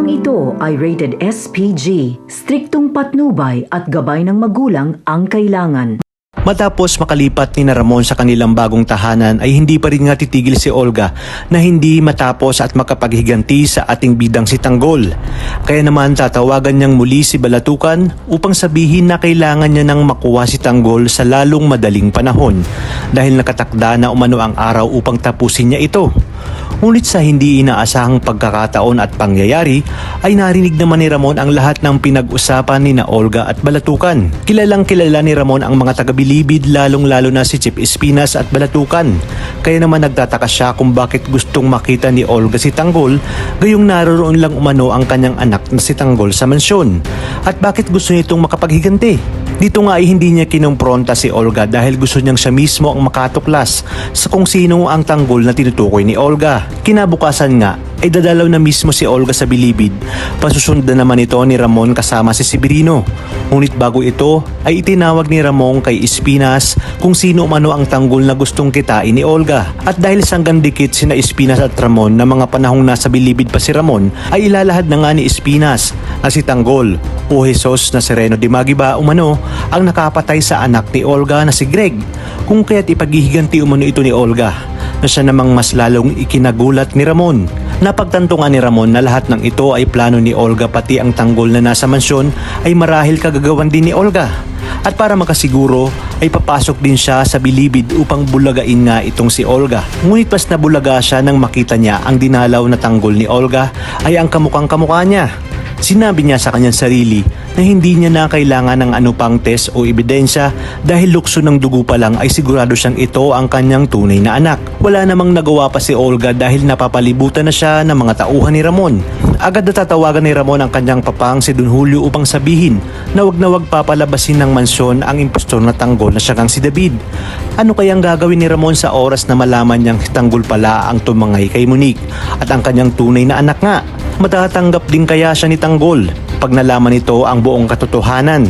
Tampang ito ay rated SPG, striktong patnubay at gabay ng magulang ang kailangan. Matapos makalipat ni Ramon sa kanilang bagong tahanan ay hindi pa rin nga titigil si Olga na hindi matapos at makapaghiganti sa ating bidang si Tanggol. Kaya naman tatawagan niyang muli si Balatukan upang sabihin na kailangan niya nang makuha si Tanggol sa lalong madaling panahon dahil nakatakda na umano ang araw upang tapusin niya ito. Ngunit sa hindi inaasahang pagkakataon at pangyayari ay narinig naman ni Ramon ang lahat ng pinag-usapan ni na Olga at Balatukan. Kilalang kilala ni Ramon ang mga taga-Bilibid lalong-lalo na si Chip Espinas at Balatukan. Kaya naman nagtataka siya kung bakit gustong makita ni Olga si Tanggol gayong naroon lang umano ang kanyang anak na si Tanggol sa mansyon. At bakit gusto nitong makapaghiganti? Dito nga ay hindi niya kinumpronta si Olga dahil gusto niyang siya mismo ang makatuklas sa kung sino ang Tanggol na tinutukoy ni Olga. Kinabukasan nga ay dadalaw na mismo si Olga sa Bilibid. Pasusundan naman ito ni Ramon kasama si Severino. Ngunit bago ito ay itinawag ni Ramon kay Espinas kung sino umano ang Tanggol na gustong kitain ni Olga. At dahil sanggang dikit sina Espinas at Ramon na mga panahong nasa Bilibid pa si Ramon ay ilalahad na nga ni Espinas na si Tanggol o Jesus Nazareno de Magiba umano ang nakapatay sa anak ni Olga na si Greg, kung kaya't ipaghihiganti umano ito ni Olga na siya namang mas lalong ikinagulat ni Ramon. Napagtanto nga ni Ramon na lahat ng ito ay plano ni Olga pati ang Tanggol na nasa mansyon ay marahil kagagawan din ni Olga. At para makasiguro ay papasok din siya sa Bilibid upang bulagain nga itong si Olga. Ngunit mas nabulaga siya nang makita niya ang dinalaw na Tanggol ni Olga ay ang kamukhang kamukha niya. Sinabi niya sa kanyang sarili na hindi niya na kailangan ng anupang test o ebidensya dahil lukso ng dugo pa lang ay sigurado siyang ito ang kanyang tunay na anak. Wala namang nagawa pa si Olga dahil napapalibutan na siya ng mga tauhan ni Ramon. Agad natatawagan ni Ramon ang kanyang papang si Don Julio upang sabihin na wag papalabasin ng mansyon ang impostor na Tanggol na siya kang si David. Ano kayang gagawin ni Ramon sa oras na malaman niyang si Tanggol pala ang tumangay kay Monique at ang kanyang tunay na anak nga? Matatanggap din kaya siya ni Tanggol pag nalaman nito ang buong katotohanan?